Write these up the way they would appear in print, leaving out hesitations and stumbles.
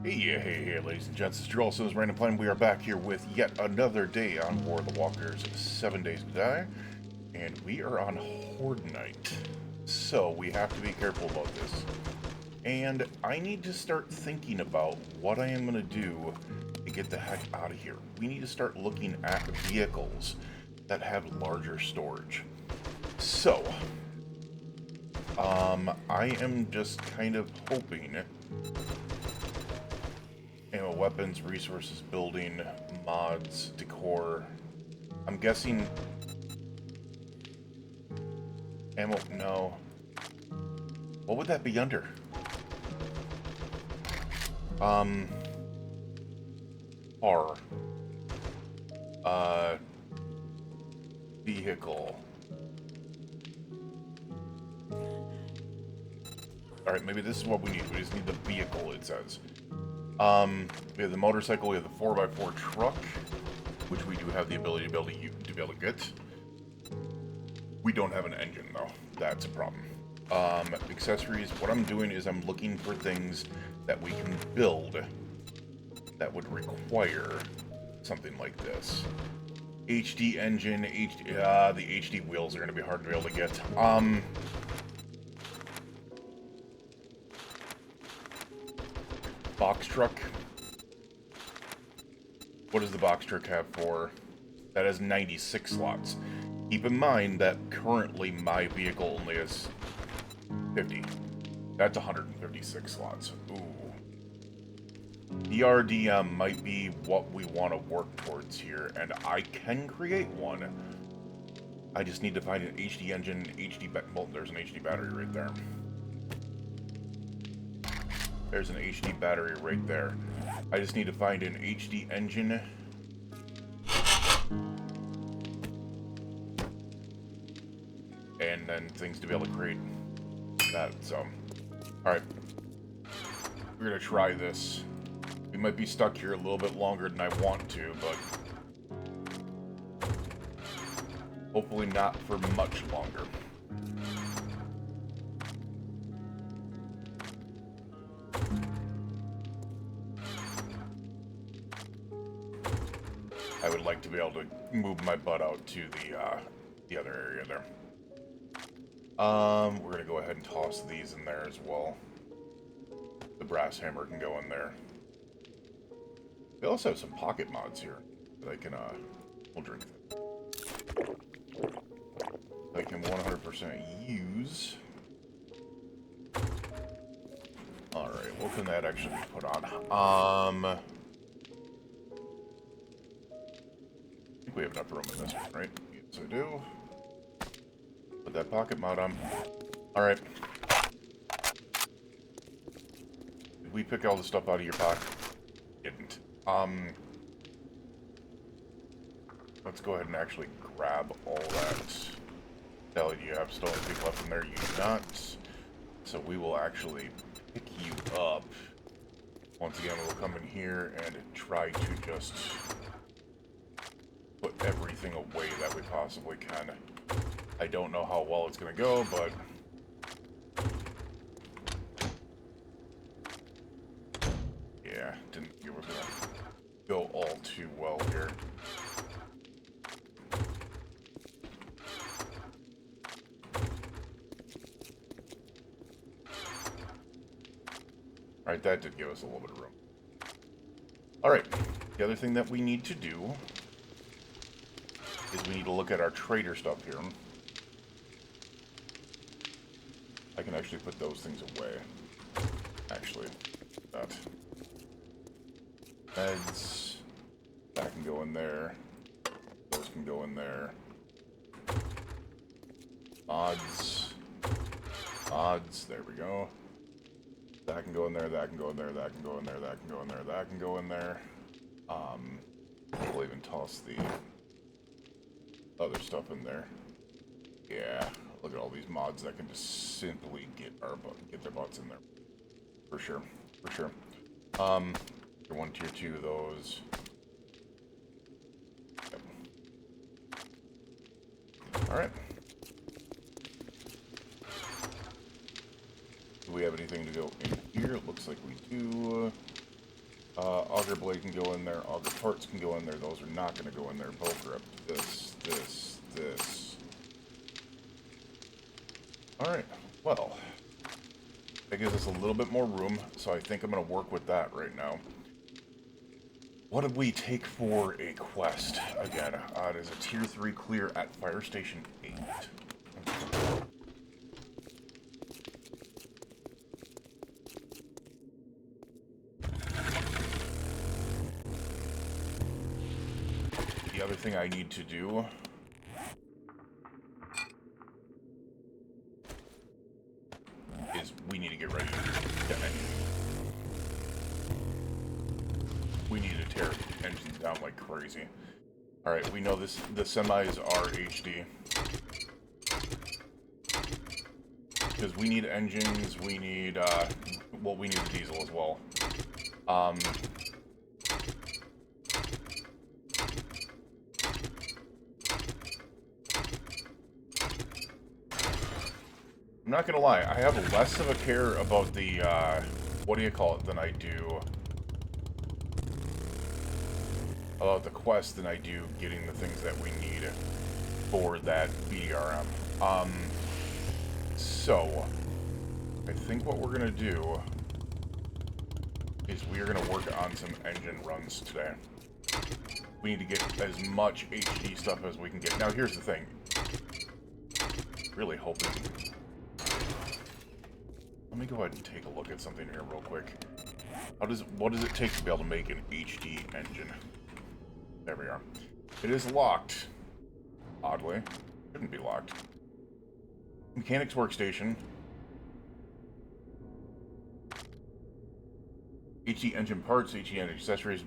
Hey, ladies and gents, it's Joel Sims Random Plan. We are back here with yet another day on War of the Walkers, 7 Days to Die, and we are on Horde Night. So, we have to be careful about this. And I need to start thinking about what I am going to do to get the heck out of here. We need to start looking at vehicles that have larger storage. So, I am just kind of hoping... Ammo, weapons, resources, building, mods, decor. I'm guessing... Ammo, no. What would that be under? R. Vehicle. Alright, maybe this is what we need. We just need the vehicle, it says. We have the motorcycle, we have the 4x4 truck, which we do have the ability to be able to get. We don't have an engine, though. That's a problem. Accessories, what I'm doing is I'm looking for things that we can build that would require something like this. HD engine, the HD wheels are going to be hard to be able to get. Box truck. What does the box truck have for? That has 96 slots. Keep in mind that currently my vehicle only has 50. That's 156 slots. Ooh. ERDM might be what we want to work towards here, and I can create one. I just need to find an HD engine, well, there's an HD battery right there. There's an HD battery right there. I just need to find an HD engine. And then things to be able to create that, so. Alright. We're gonna try this. We might be stuck here a little bit longer than I want to, but hopefully not for much longer. I would like to be able to move my butt out to the other area there. We're gonna go ahead and toss these in there as well. The brass hammer can go in there. They also have some pocket mods here that I can, we'll drink that. I can 100% use. Alright, what can that actually be put on? I think we have enough room in this one, right? Yes, I do. Put that pocket mod on. Alright. Did we pick all the stuff out of your pocket? Didn't. Let's go ahead and actually grab all that. Hell, you have stolen people left in there, you do not. So we will actually pick you up. Once again, we'll come in here and try to just put everything away that we possibly can. I don't know how well it's going to go, but... yeah, didn't think it was going to go all too well here. Alright, that did give us a little bit of room. Alright, the other thing that we need to do is we need to look at our trader stuff here. I can actually put those things away. Actually, that. Meds. That can go in there. Those can go in there. Mods. Mods. There we go. That can go in there. That can go in there. That can go in there. That can go in there. That can go in there. We'll even toss the other stuff in there. Yeah. Look at all these mods that can just simply get their butts in there. For sure. For sure. Tier 1, Tier 2, those. Yep. Alright. Do we have anything to go in here? It looks like we do. Auger blade can go in there. Auger parts can go in there. Those are not going to go in there. Bow grip. This. Alright, well. That gives us a little bit more room, so I think I'm going to work with that right now. What did we take for a quest? Again, it is a tier 3 clear at Fire Station 8. The other thing I need to do is we need to get ready to get engine. We need to tear engines down like crazy. Alright, we know the semis are HD. Because we need engines, we need, well, we need the diesel as well. I'm not gonna lie, I have less of a care about the, what do you call it, than I do about the quest than I do getting the things that we need for that BDRM. So, I think what we're gonna do is we are gonna work on some engine runs today. We need to get as much HD stuff as we can get. Now, here's the thing. Really hoping... Let me go ahead and take a look at something here real quick. What does it take to be able to make an HD engine? There we are. It is locked. Oddly. Shouldn't be locked. Mechanics workstation. HD engine parts, HD engine accessories.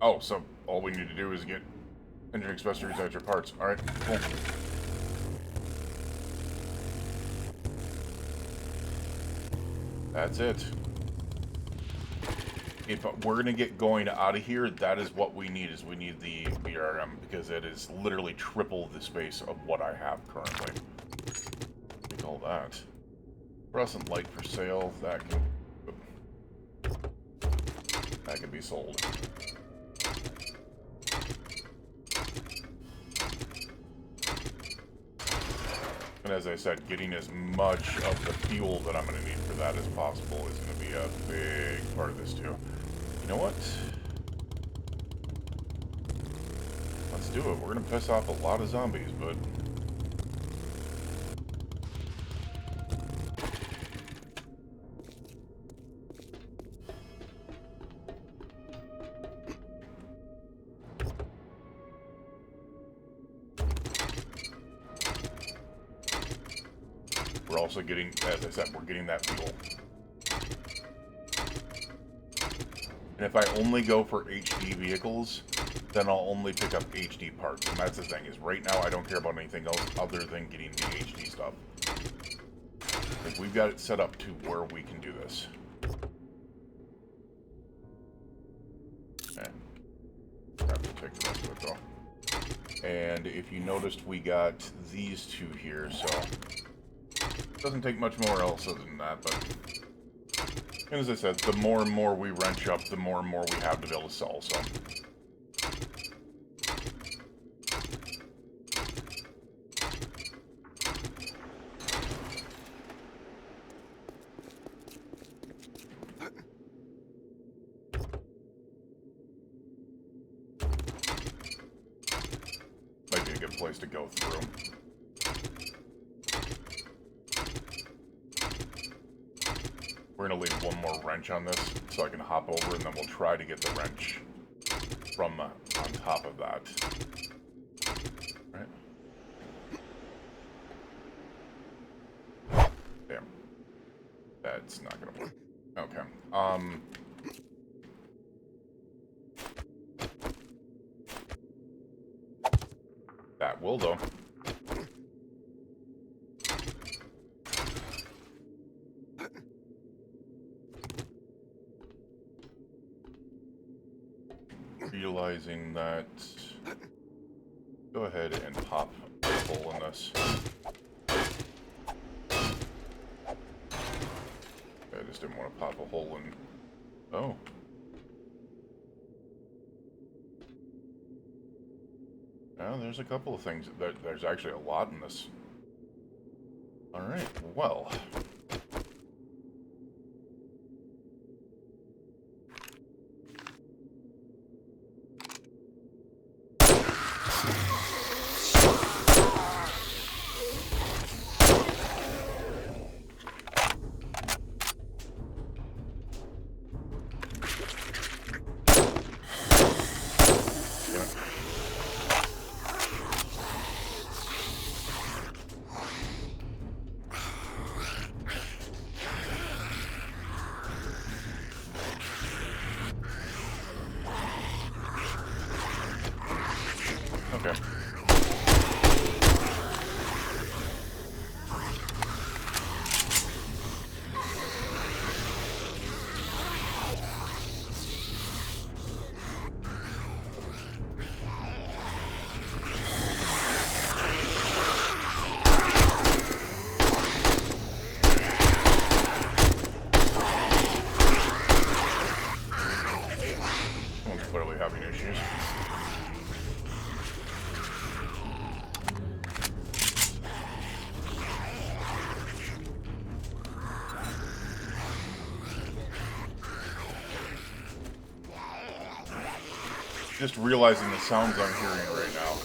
Oh, so all we need to do is get engine accessories, engine parts. Alright, cool. That's it. If we're going to get going out of here, that is what we need, is we need the BRM, because it is literally triple the space of what I have currently. Take all that. Fluorescent light for sale, that can be sold. And as I said, getting as much of the fuel that I'm going to need for that as possible is going to be a big part of this too. You know what? Let's do it. We're going to piss off a lot of zombies, but... we're also getting, as I said, we're getting that fuel. And if I only go for HD vehicles, then I'll only pick up HD parts. And that's the thing, is right now I don't care about anything else other than getting the HD stuff. Like, we've got it set up to where we can do this. Okay. Have to take the rest of it though. And if you noticed, we got these two here, so... doesn't take much more else other than that, but... and as I said, the more and more we wrench up, the more and more we have to be able to sell, so... might be a good place to go through. We're going to leave one more wrench on this so I can hop over, and then we'll try to get the wrench from on top of that. Right? Damn. That's not going to work. Okay. That will, though. Utilizing that, go ahead and pop a hole in this. I just didn't want to pop a hole in. Oh. Well, there's a couple of things. There's actually a lot in this. Alright, well. Okay. Someone's clearly having issues. Just realizing the sounds I'm hearing right now.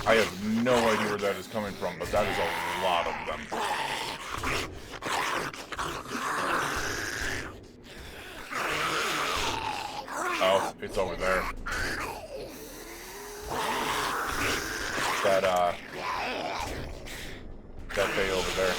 I have no idea where that is coming from, but that is a lot of them. Oh, it's over there. That bay over there.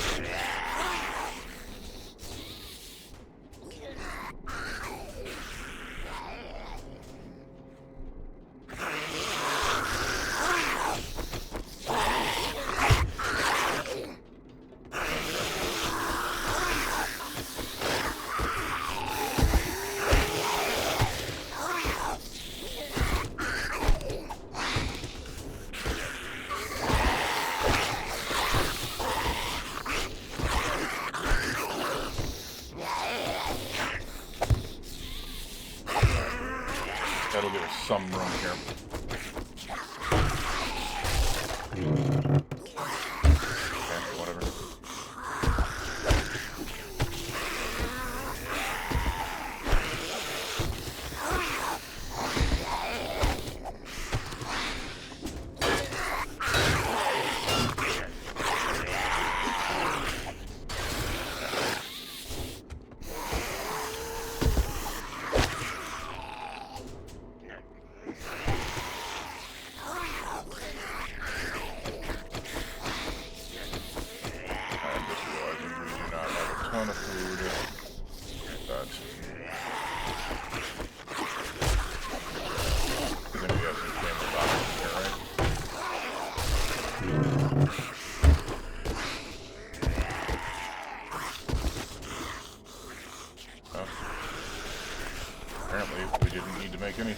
That'll give us some room here. Okay, whatever. Ton of food. That. I think we have some family doctors here, right? Oh. Apparently, we didn't need to make any.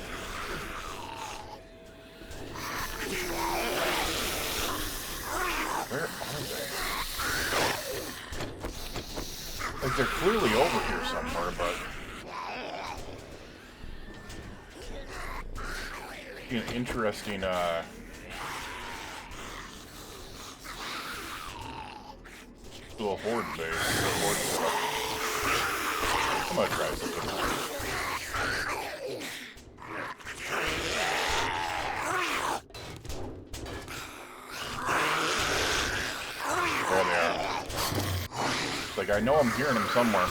Where are they? Like, they're clearly over here somewhere, but... An interesting, little horde base. Horde setup. I'm gonna try something. There they are. Like, I know I'm hearing them somewhere.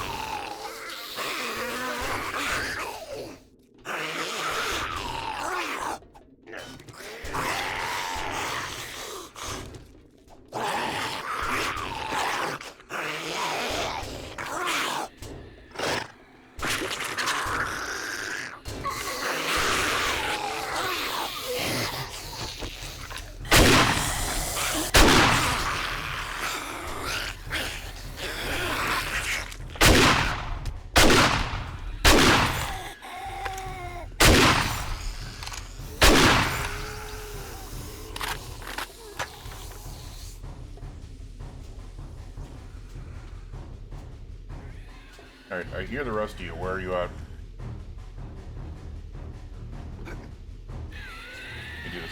Alright, I hear the rest of you. Where are you at?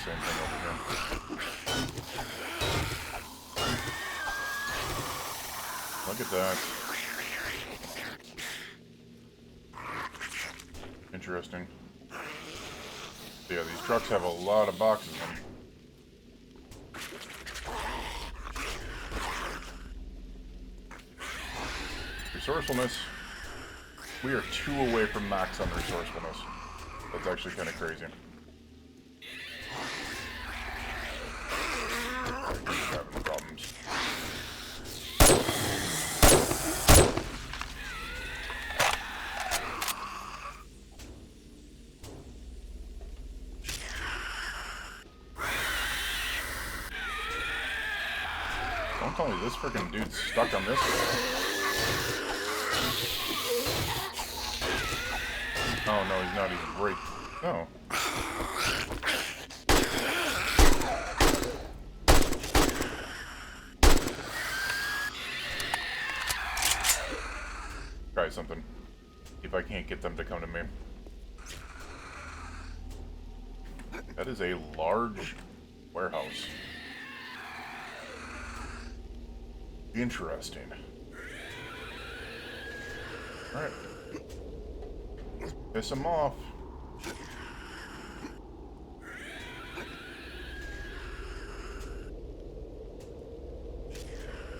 same thing over here. Look at that. Interesting. Yeah, these trucks have a lot of boxes in them. Resourcefulness. We are 2 away from max on resourcefulness. That's actually kind of crazy. Having problems. Don't tell me this freaking dude's stuck on this guy. Oh no, he's not. He's right. No. Try something. See if I can't get them to come to me. That is a large warehouse. Interesting. Alright. Piss him off.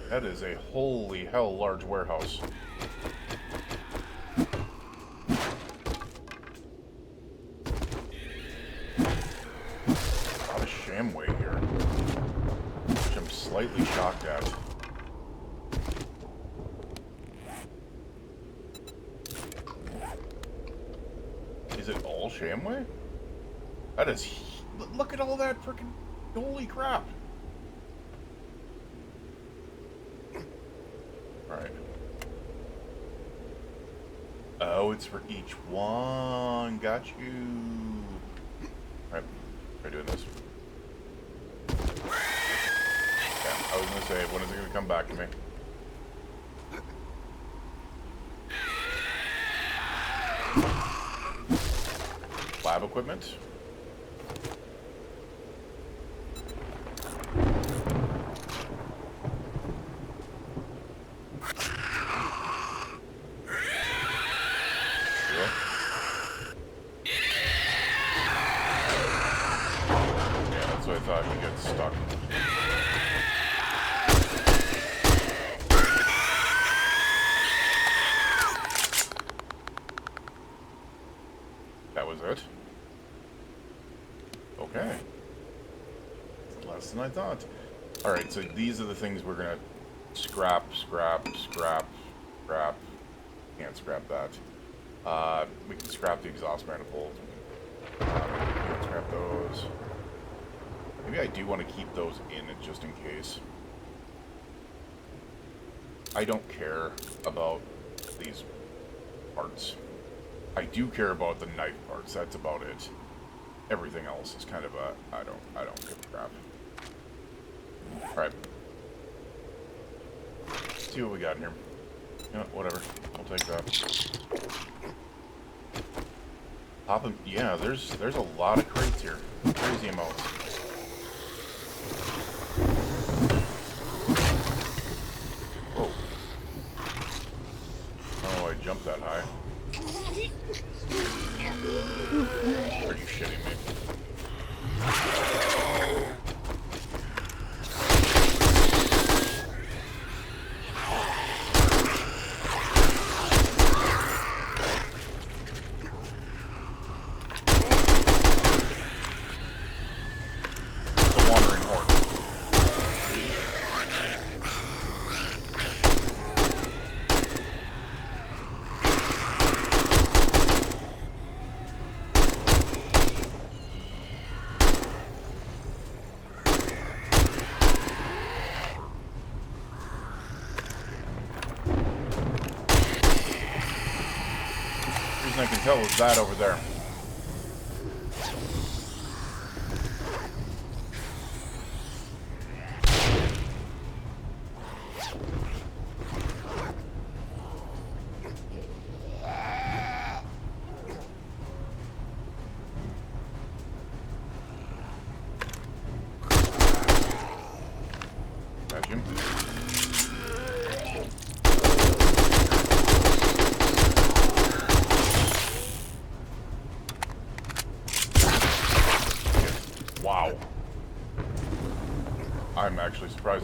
That is a holy hell large warehouse. A lot of shamway here, which I'm slightly shocked at. Is it all shamway? That is... Look at all that freaking... Holy crap. Alright. Oh, it's for each one. Got you. Alright. Try doing this. Yeah, I was gonna say, when is it gonna come back to me? Lab equipment. Yeah, that's what I thought. He gets stuck. That was it. Okay. Less than I thought. Alright, so these are the things we're gonna scrap. Can't scrap that. We can scrap the exhaust manifold. We can scrap those. Maybe I do want to keep those in it just in case. I don't care about these parts. I do care about the knife parts, that's about it. Everything else is kind of a, I don't give a crap. Alright. Let's see what we got in here. You know, whatever. I'll take that. Pop them. Yeah, there's a lot of crates here. Crazy amounts. Whoa. Oh, I jumped that high. Are you shitting me? The wandering horde. I can tell is that over there.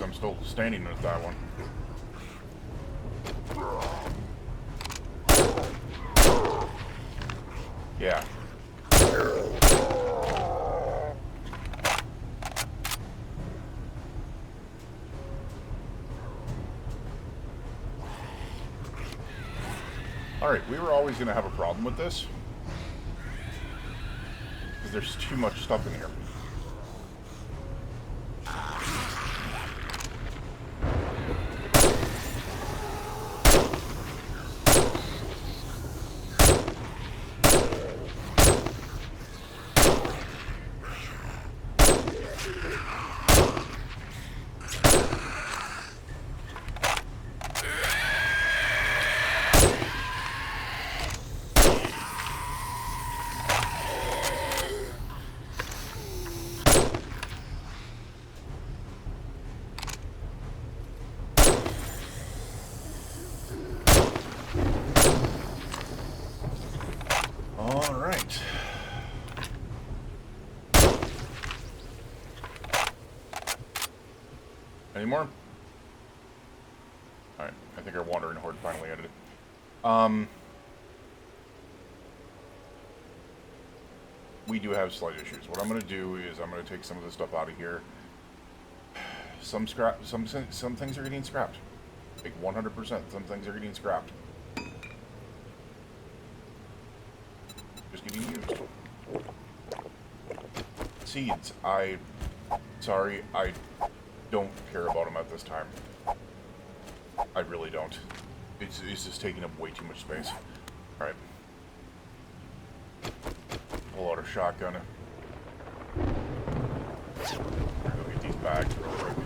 because I'm still standing with that one. Yeah. Alright, we were always going to have a problem with this. Because there's too much stuff in here. Alright. Any more? Alright, I think our wandering horde finally ended it. We do have slight issues. What I'm going to do is I'm going to take some of this stuff out of here. Some things are getting scrapped. Like 100%. Some things are getting scrapped. Just getting used. Seeds. Sorry, I don't care about them at this time. I really don't. It's just taking up way too much space. Alright. Pull out our shotgun. Go get these bags real quick.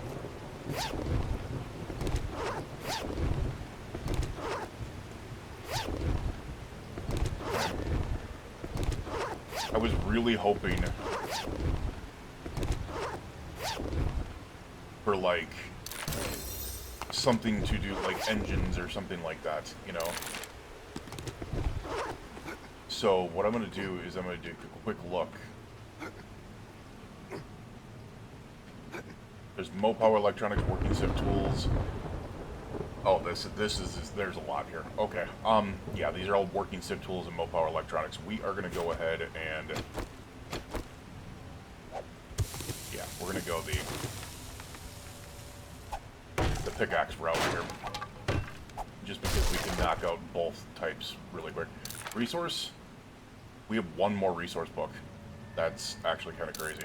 I was really hoping for, like, something to do, like, engines or something like that, you know? So, what I'm going to do is I'm going to do a quick look. There's Mopower Electronics, Working Civ Tools. Oh, there's a lot here. Okay, yeah, these are all Working Civ Tools and Mopower Electronics. We are going to go ahead and... yeah, we're going to go the pickaxe route here. Just because we can knock out both types really quick. Resource? We have one more resource book. That's actually kind of crazy.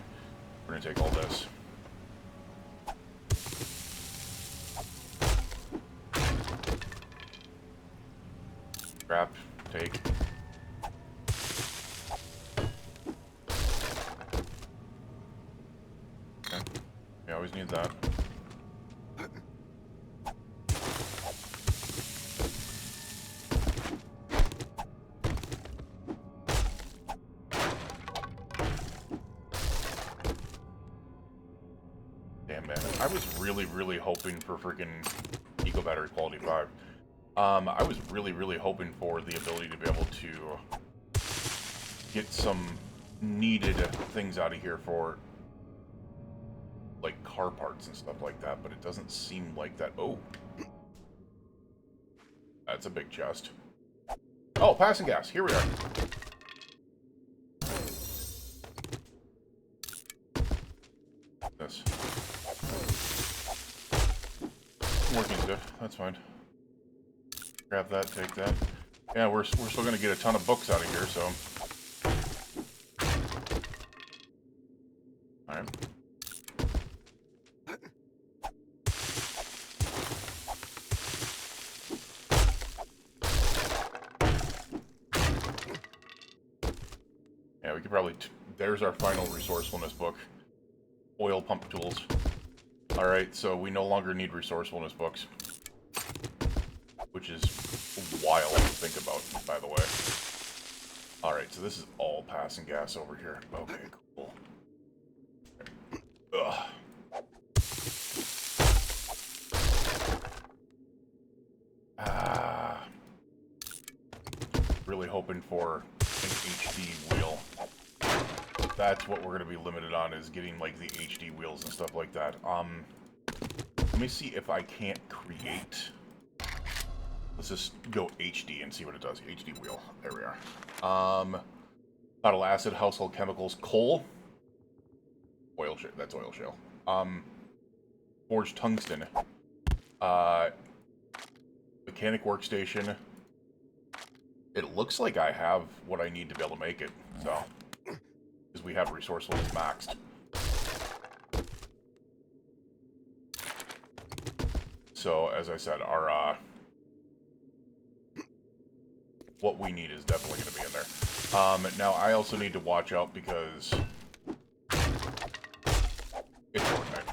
We're going to take all this. Scrap, take. Okay. We always need that. Damn, man. I was really hoping for freaking Eco Battery Quality 5. I was really hoping for the ability to be able to get some needed things out of here for, like, car parts and stuff like that, but it doesn't seem like that. Oh. That's a big chest. Oh, passing gas. Here we are. This. Working stuff. That's fine. Grab that, take that. Yeah, we're still going to get a ton of books out of here, so... Alright. Yeah, we could probably... There's our final resourcefulness book. Oil pump tools. Alright, so we no longer need resourcefulness books. Which is wild to think about, by the way. Alright, so this is all passing gas over here. Okay, cool. Ugh. Really hoping for an HD wheel. That's what we're going to be limited on, is getting, like, the HD wheels and stuff like that. let me see if I can't create... Let's just go HD and see what it does. HD wheel. There we are. Bottle acid, household chemicals, coal. Oil shale. That's oil shale. Forged tungsten. Mechanic workstation. It looks like I have what I need to be able to make it, so. Because we have resourcefulness maxed. So, as I said, our, what we need is definitely going to be in there. Now, I also need to watch out because it's Fortnite.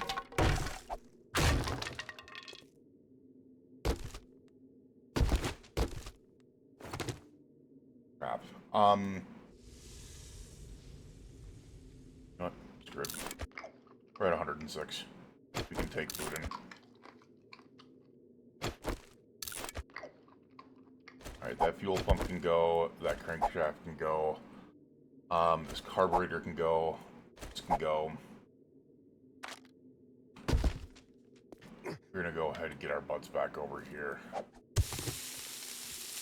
Crap. Not screw it. We're at 106. We can take food in. Alright, that fuel pump can go, that crankshaft can go, this carburetor can go, this can go. We're gonna go ahead and get our butts back over here.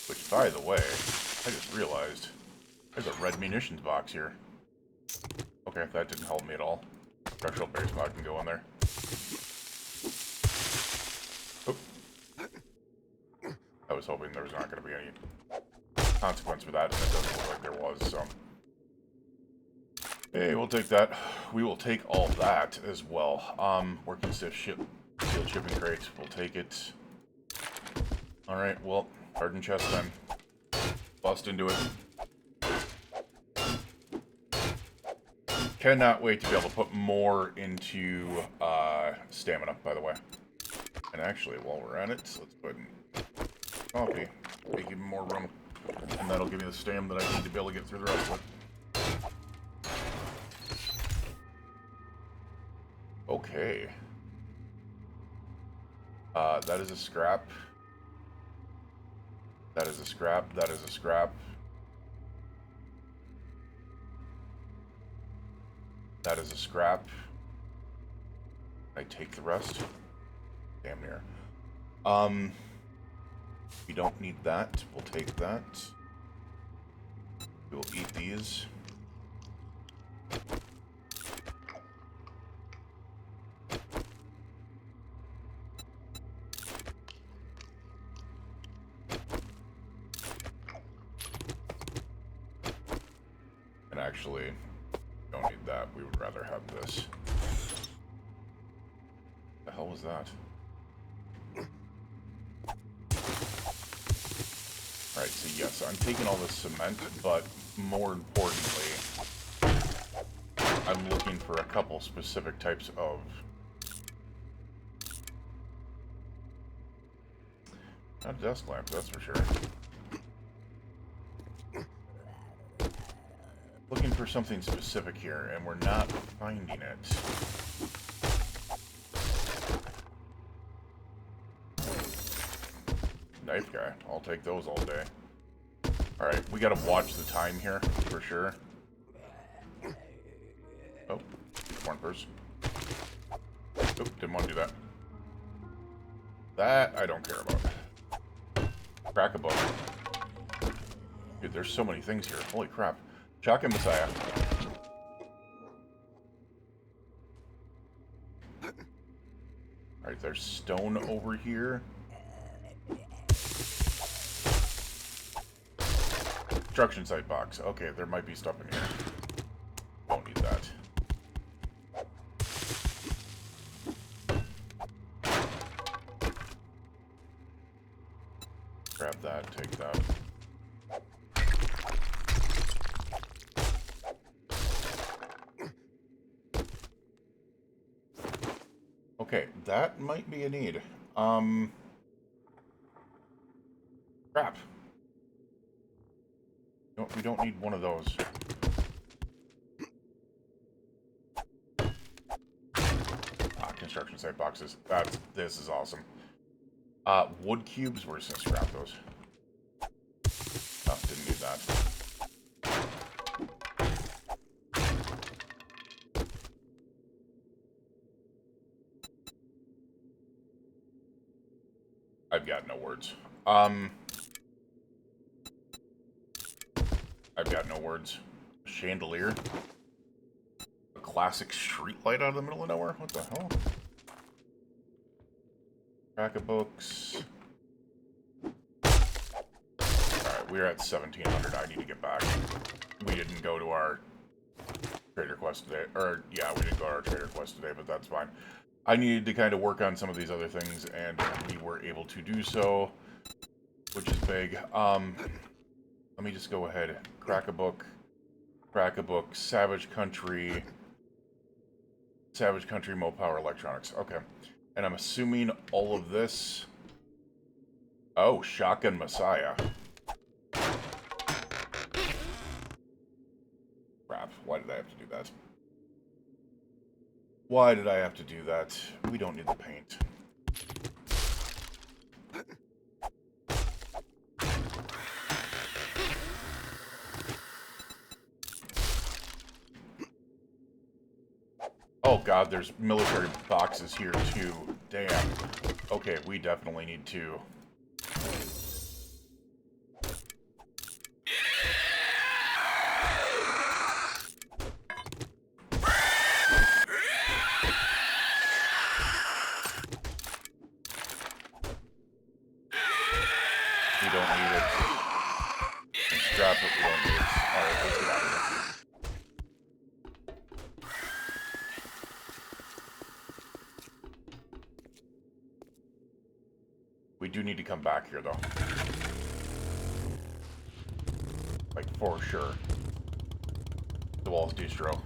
Which, by the way, I just realized, there's a red munitions box here. Okay, that didn't help me at all. Structural base mod can go in there. I was hoping there was not going to be any consequence for that, and it doesn't look like there was, so. Hey, we'll take that. We will take all that as well. Working stiff sealed shipping crates. We'll take it. Alright, well, hardened chest then. Bust into it. Cannot wait to be able to put more into stamina, by the way. And actually, while we're at it, let's put in coffee, make even more room, and that'll give me the stam that I need to be able to get through the rest of it. Okay. That is a scrap. That is a scrap. That is a scrap. That is a scrap. I take the rest. Damn near. We don't need that. We'll take that. We will eat these. And actually, don't need that. We would rather have this. The hell was that? Alright, so yes, I'm taking all this cement, but more importantly, I'm looking for a couple specific types of... Not desk lamps, that's for sure. Looking for something specific here, and we're not finding it. Knife guy. I'll take those all day. Alright, we gotta watch the time here, for sure. Oh, corn purse. Oh, didn't want to do that. That I don't care about. Crack a bug. Dude, there's so many things here. Holy crap. Shotgun Messiah. Alright, there's stone over here. Construction site box. Okay, there might be stuff in here. Don't need that. Grab that, take that. Okay, that might be a need. Crap. No, we don't need one of those. Construction site boxes. This is awesome. Wood cubes, we're just gonna scrap those. Oh, didn't need that. no words. I've got no words. Chandelier. A classic street light out of the middle of nowhere? What the hell? Rack of books. Alright, we're at 1700. I need to get back. We didn't go to our trader quest today. Or, yeah, we didn't go to our trader quest today, but that's fine. I needed to kind of work on some of these other things, and we were able to do so, which is big. Let me just go ahead. Crack a book, Savage Country, Mo Power Electronics. Okay. And I'm assuming all of this... Oh, Shotgun Messiah. Crap. Why did I have to do that? Why did I have to do that? We don't need the paint. Oh god, there's military boxes here too. Damn. Okay, we definitely need to... We don't need it. And scrap it, we don't need it. Alright, let's get out of here. We do need to come back here, though. Like, for sure. The wall's distro.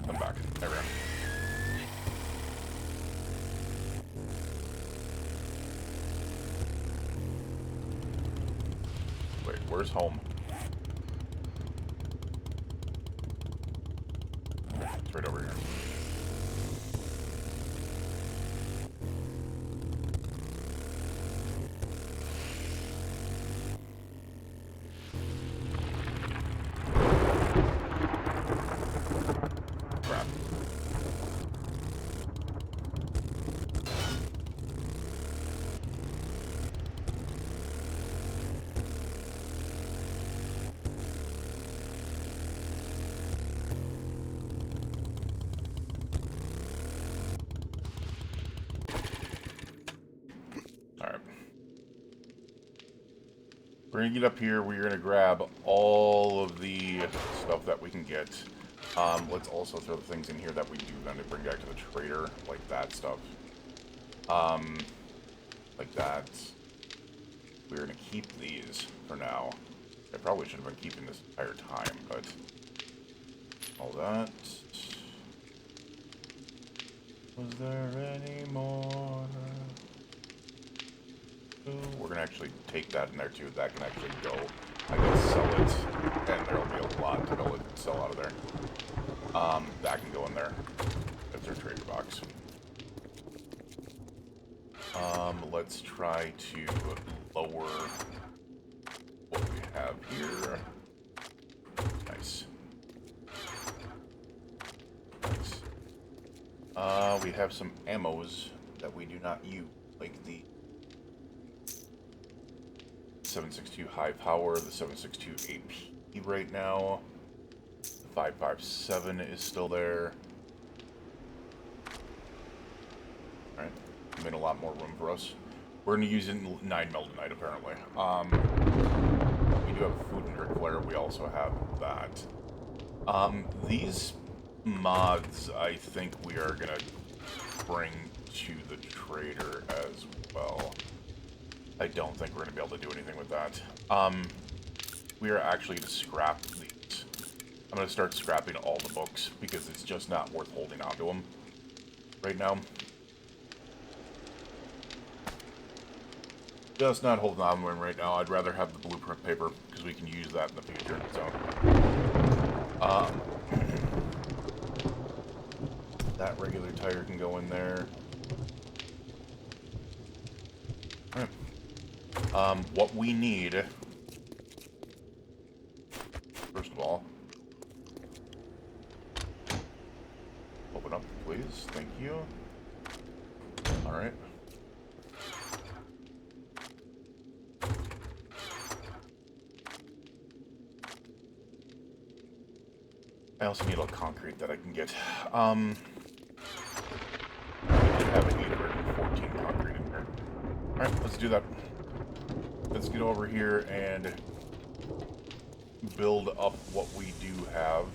Come back. There we go. Wait, where's home? It's right over here. Crap. We're gonna get up here, we're gonna grab all of the stuff that we can get. Let's also throw the things in here that we do then to bring back to the trader, like that stuff. Like that. We're gonna keep these for now. I probably should have been keeping this entire time, but... all that. Was there any more? We're gonna actually take that in there too. That can actually go. I can sell it, and there'll be a lot to be able to sell out of there. That can go in there. That's our trader box. Let's try to lower what we have here. Nice. Nice. We have some ammos that we do not use, like the 7.62 high power, the 7.62 AP right now. The 5.57 is still there. Alright, made a lot more room for us. We're going to use 9 mil tonight, apparently. We do have a food and drink flare. We also have that. These mods, I think we are going to bring to the trader as well. I don't think we're going to be able to do anything with that. We are actually going to scrap these. I'm going to start scrapping all the books because it's just not worth holding onto them right now. Just not holding on to them right now. I'd rather have the blueprint paper because we can use that in the future. So, that regular tire can go in there. All right. What we need is. Thank you. Alright. I also need a little concrete that I can get. I have 814 concrete in here. Alright, let's do that. Let's get over here and build up what we do have.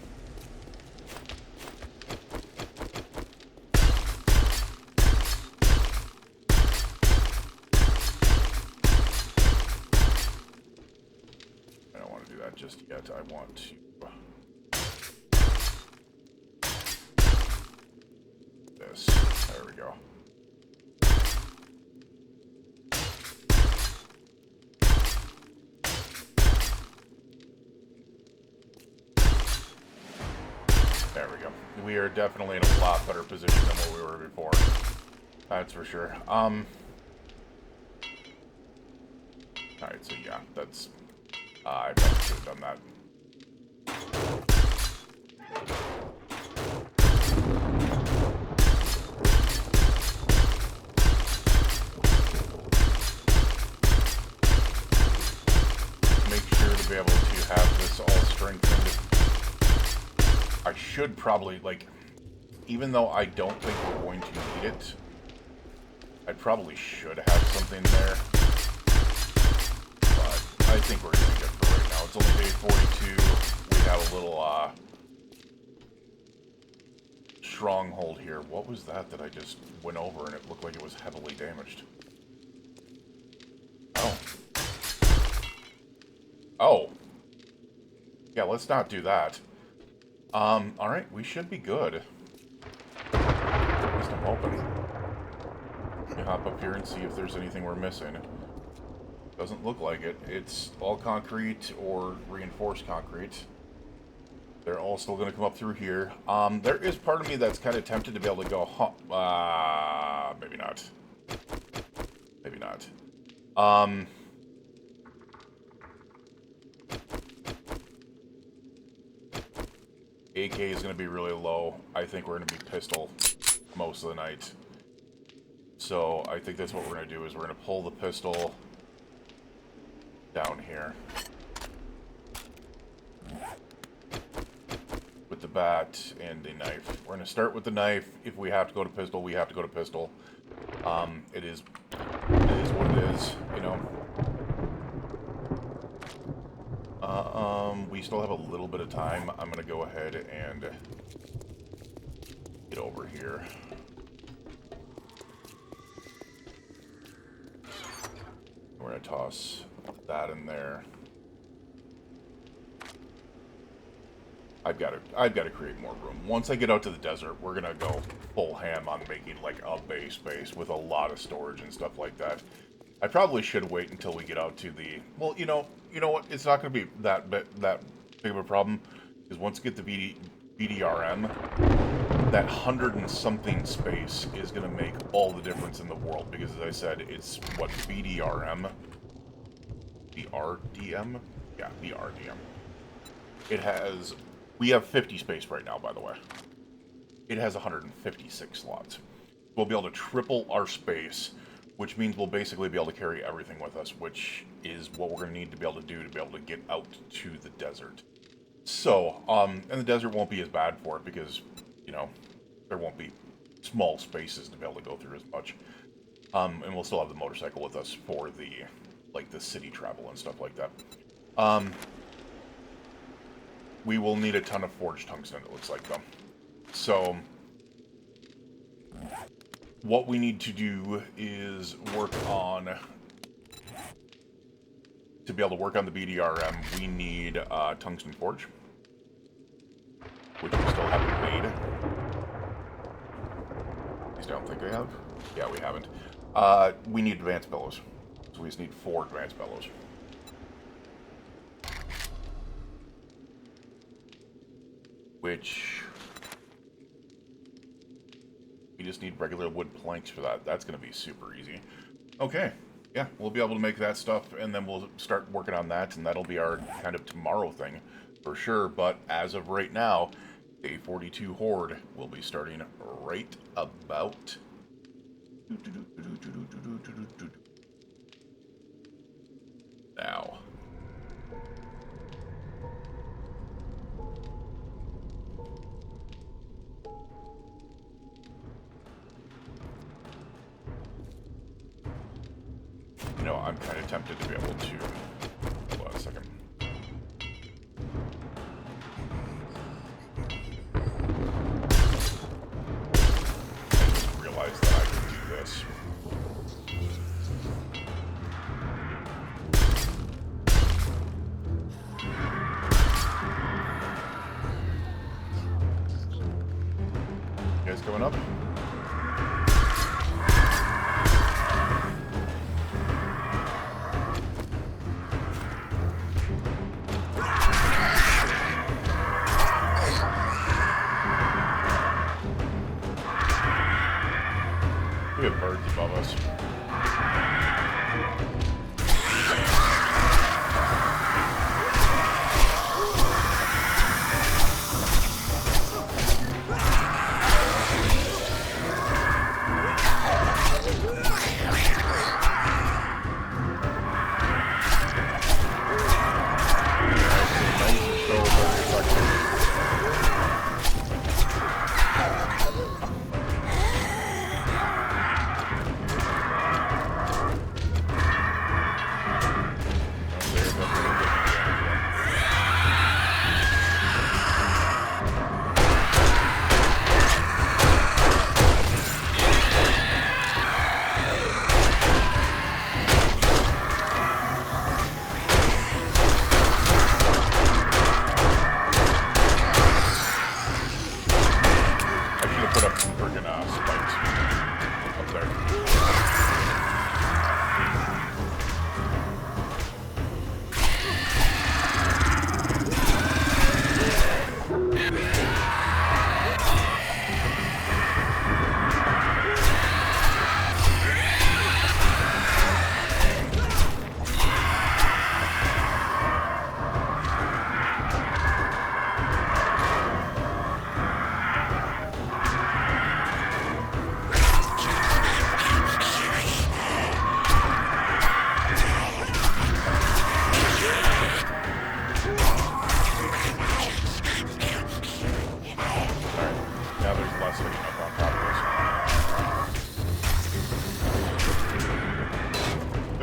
I don't want to do that just yet. I want to... this. There we go. There we go. We are definitely in a lot better position than what we were before. That's for sure. Alright, so yeah, that's... I probably should have done that. Make sure to be able to have this all strengthened. I should probably, like, even though I don't think we're going to need it, I probably should have something there. But I think we're going to be good for right now. It's only day 42. We have a little, stronghold here. What was that I just went over and it looked like it was heavily damaged? Oh. Oh. Yeah, let's not do that. Alright, we should be good. At least I'm hoping. Let me hop up here and see if there's anything we're missing. Doesn't look like it. It's all concrete or reinforced concrete. They're all still going to come up through here. There is part of me that's kind of tempted to be able to go, maybe not. Maybe not. AK is going to be really low. I think we're going to be pistol most of the night. So I think that's what we're going to do, is we're going to pull the pistol down here. With the bat and the knife. We're going to start with the knife. If we have to go to pistol, we have to go to pistol. It is what it is, you know. We still have a little bit of time. I'm going to go ahead and get over here. We're going to toss that in there. I've got to create more room. Once I get out to the desert, we're going to go full ham on making like a base with a lot of storage and stuff like that. I probably should wait until we get out to the... Well, you know what? It's not going to be that big of a problem. Because once you get the BDRM, that 100 and something space is going to make all the difference in the world. Because as I said, it's what, BDRM? BRDM? Yeah, BRDM. It has... We have 50 space right now, by the way. It has 156 slots. We'll be able to triple our space, which means we'll basically be able to carry everything with us, which is what we're going to need to be able to do to be able to get out to the desert. So, and the desert won't be as bad for it because, you know, there won't be small spaces to be able to go through as much. And we'll still have the motorcycle with us for the, like, the city travel and stuff like that. We will need a ton of forged tungsten, it looks like, though. So, what we need to do is work on... To be able to work on the BDRM, we need tungsten forge. Which we still haven't made. At least I don't think I have. Yeah, we haven't. We need advanced bellows. So we just need 4 advanced bellows. Which... We just need regular wood planks for that. That's going to be super easy. Okay. Yeah, we'll be able to make that stuff, and then we'll start working on that, and that'll be our kind of tomorrow thing, for sure. But as of right now, Day 42 Horde will be starting right about now. You know, I'm kind of tempted to be able to... Hold on a second. I just realized that I can do this. You guys going up? We have birds above us.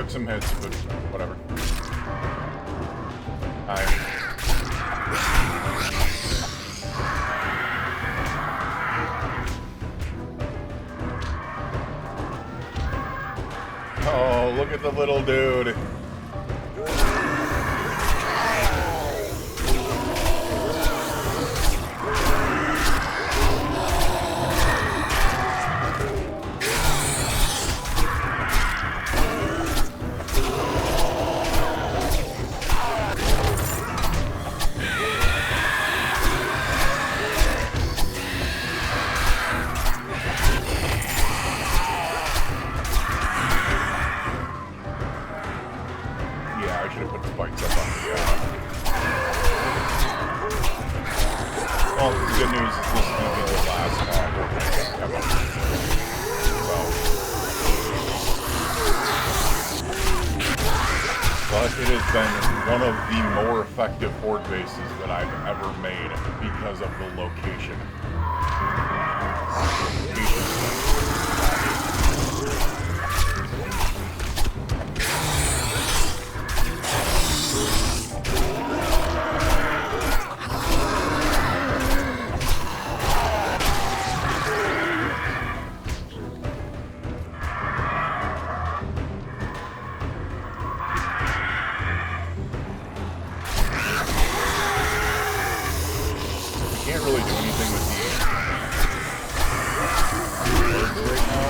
Some hits, but whatever. Oh, look at the little dude. Well, the good news is this is going to be the last ever. But it has been one of the more effective horde bases that I've ever made because of the location. Can't really do anything with the birds right now.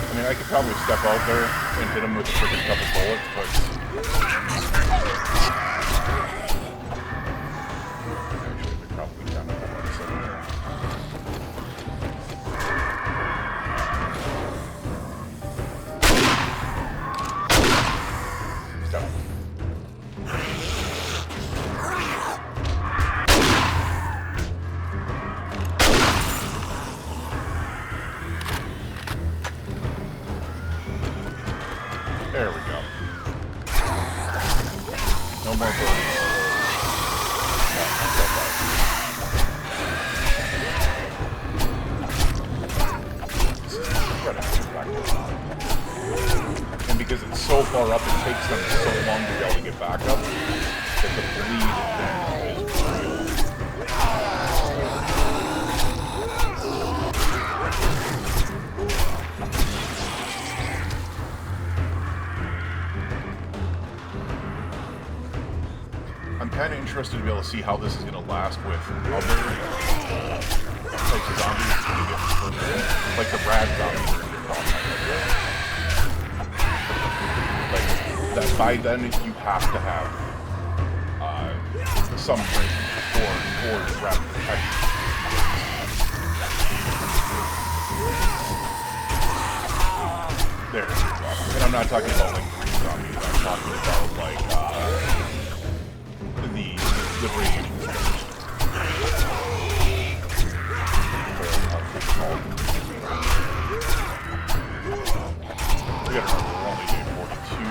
I mean, I could probably step out there and hit him with a freaking couple bullets, but... Actually, they're probably down to 1 second here. far up, it takes them so long to be able to get back up that the bleed then is real. I'm kind of interested to be able to see how this is going to last with other types of zombies when you get further in. Like the rad zombies are in different like that by then you have to have some range towards rapid protection. There. And I'm not talking about like green zombies, I'm talking about like the radiation skirts. We gotta remember, we're only day 42.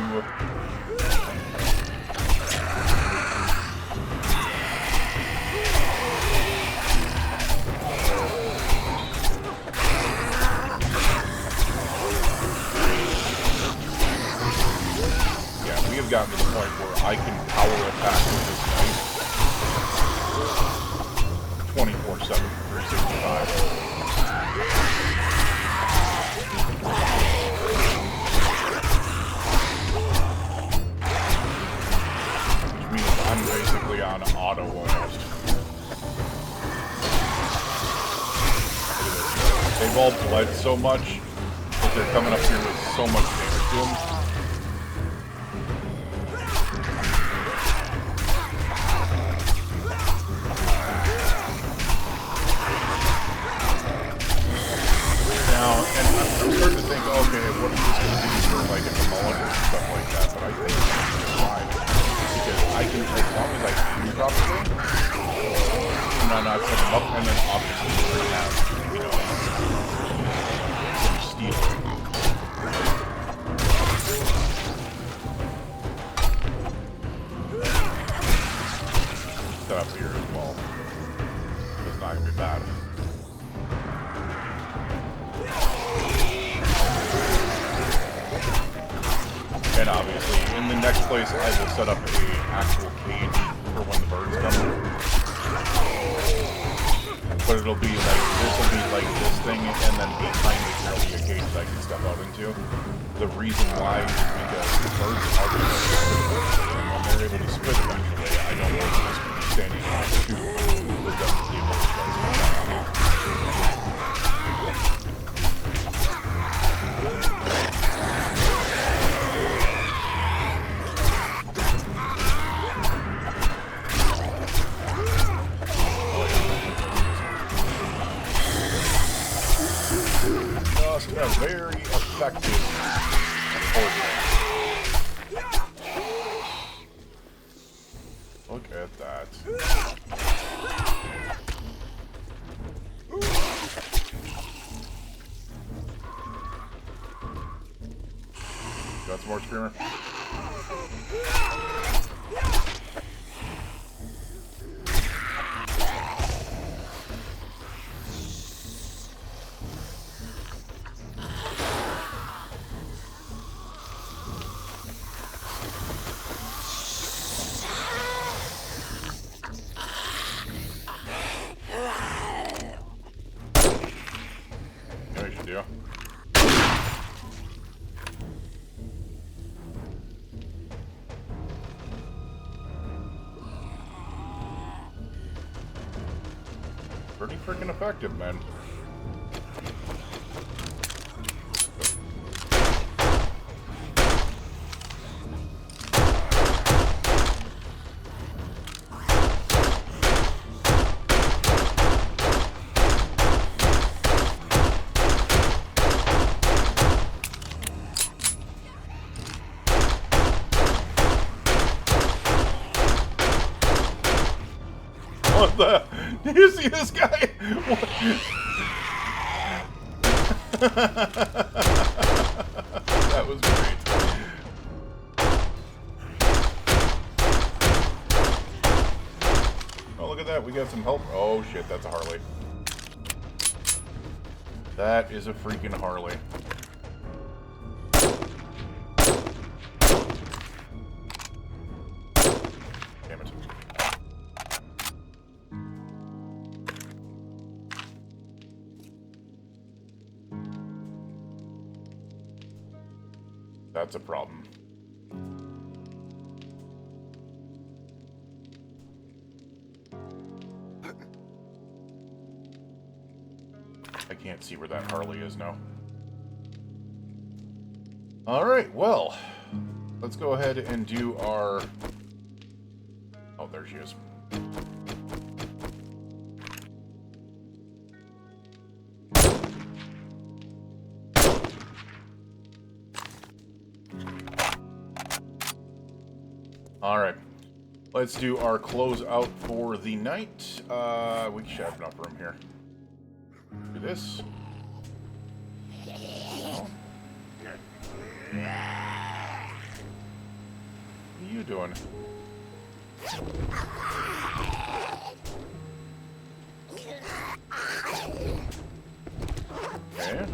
Yeah, we have gotten to the point where I can power attack with this knife 24/7, 365. Which means I'm basically on auto almost. They've all bled so much that they're coming up here with so much damage to them. I'm starting to think, okay, what is this going to do for like a mullet and stuff like that, but I think it's fine. Because I can, as long as I shoot properly, and I'm not setting up, and then obviously we're going to have, you know, some steel. Set up here as well. It's not going to be bad. And obviously, in the next place, I will set up an actual cage for when the birds come. But it'll be like, this will be like this thing, and then behind it there'll be a cage that I can step out into. The reason why is because the birds are going to spit eventually, and when they're able to spit eventually, I don't want to just be standing on two with them to be able to a very effective order. Look at that. Got some more screamer? Yeah. Pretty freaking effective, man. What the? Did you see this guy? What? That was great. Oh, look at that. We got some help. Oh, shit. That's a Harley. That is a freaking Harley. That's a problem. I can't see where that Harley is now. Alright, well, let's go ahead and do our... Oh, there she is. Alright, let's do our closeout for the night. We should have enough room here. Do this. Oh. What are you doing? Okay.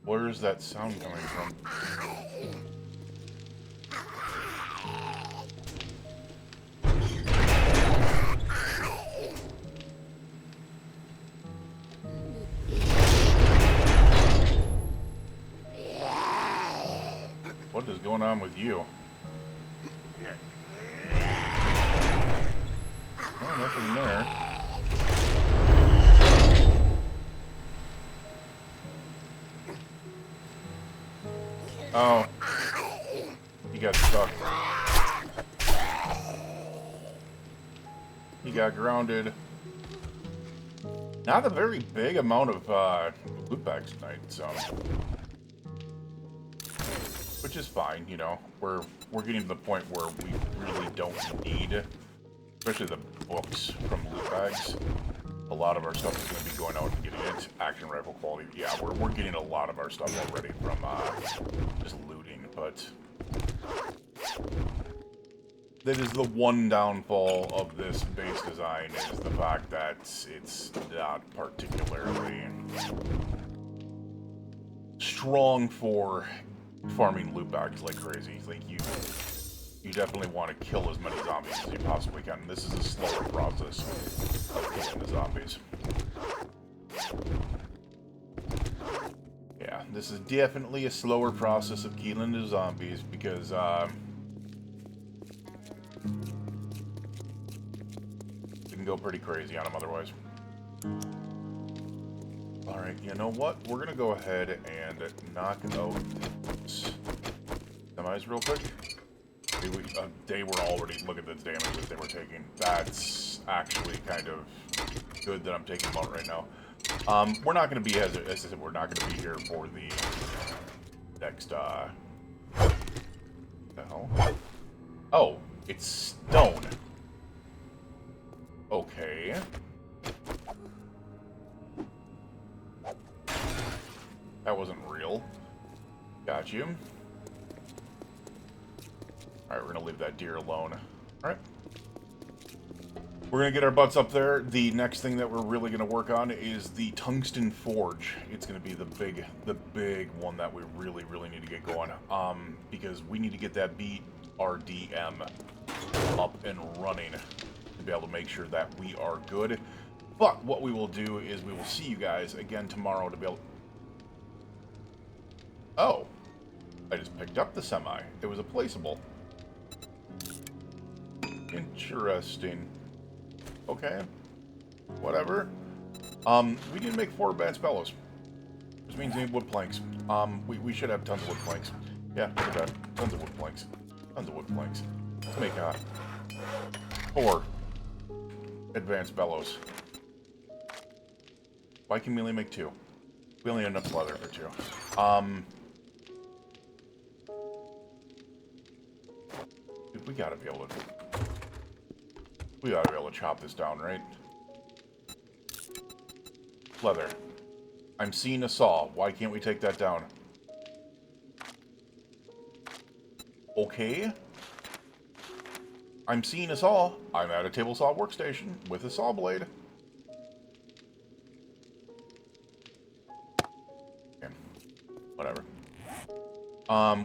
Where is that sound coming from? What is going on with you? Oh, nothing there. Oh. He got stuck. He got grounded. Not a very big amount of loot bags tonight, so... Which is fine, you know. We're getting to the point where we really don't need, especially the books from loot bags. A lot of our stuff is going to be going out and getting it. Action rifle quality. Yeah, we're getting a lot of our stuff already from just looting, but that is the one downfall of this base design, is the fact that it's not particularly strong for farming loot bags like crazy. Like, you definitely want to kill as many zombies as you possibly can. This is a slower process of killing the zombies. Yeah, this is definitely a slower process of killing the zombies because, you can go pretty crazy on them otherwise. Alright, you know what? We're gonna go ahead and knock out semis real quick. They were already, look at the damage that they were taking. That's actually kind of good that I'm taking them out right now. We're not going to be, as I said, we're not going to be here for the next, what the hell? Oh, it's stone. Okay. That wasn't real. Got you. Alright, we're going to leave that deer alone. Alright. We're going to get our butts up there. The next thing that we're really going to work on is the tungsten forge. It's going to be the big one that we really, really need to get going. Because we need to get that BRDM up and running to be able to make sure that we are good. But what we will do is we will see you guys again tomorrow to be able... Oh. I just picked up the semi. It was a placeable. Interesting. Okay. Whatever. We need to make 4 advanced bellows. Which means we need wood planks. We should have tons of wood planks. Yeah, look at that. Tons of wood planks. Tons of wood planks. Let's make 4 advanced bellows. Why can we only make 2? We only have enough leather for 2. Dude, we gotta be able to... We ought to be able to chop this down, right? Leather. I'm seeing a saw. Why can't we take that down? Okay. I'm seeing a saw. I'm at a table saw workstation with a saw blade. Okay. Whatever.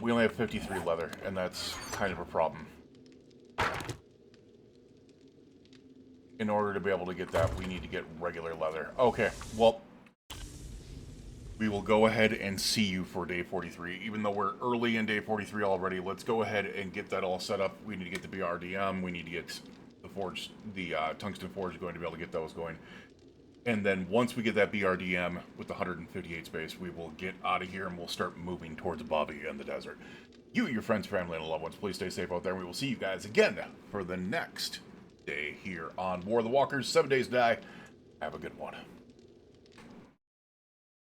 We only have 53 leather, and that's kind of a problem. in order to be able to get that, we need to get regular leather. Okay, well, we will go ahead and see you for day 43. Even though we're early in day 43 already, let's go ahead and get that all set up. We need to get the BRDM. We need to get the forge, the tungsten forge, going to be able to get those going. And then once we get that BRDM with the 158 space, we will get out of here and we'll start moving towards Bobby and the desert. You, your friends, family, and loved ones, please stay safe out there. We will see you guys again for the next day here on War of the Walkers. 7 Days to Die. Have a good one.